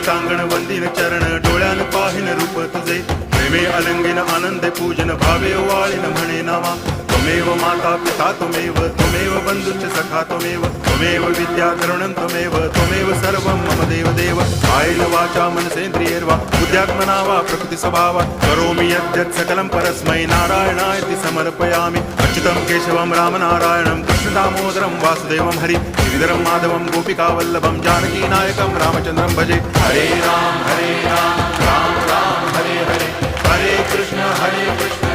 कांगण वंदिन चरण डोळ्यान पाहिन रूप तुझे प्रेमे अलंगिन आनंदे पूजन भावे वाळीन म्हणे नामा त्वमेव माता पिता त्वमेव बंधुश्च सखा त्वमेव विद्या द्रवणं त्वमेव सर्वं मम देव कायेन वाचा मनसेन्द्रियैर्वा बुद्ध्यात्मना वा प्रकृति स्वभावात् करोमि यद्यत् सकलं परस्मै नारायणायति समर्पयामि अच्युतं केशवं रामनारायणं कृष्णदामोदरं वासुदेवं हरि गिरिधरं माधवं गोपिकावल्लभं जानकीनायकं रामचन्द्रं भजे हरे राम राम राम हरे हरे हरे कृष्ण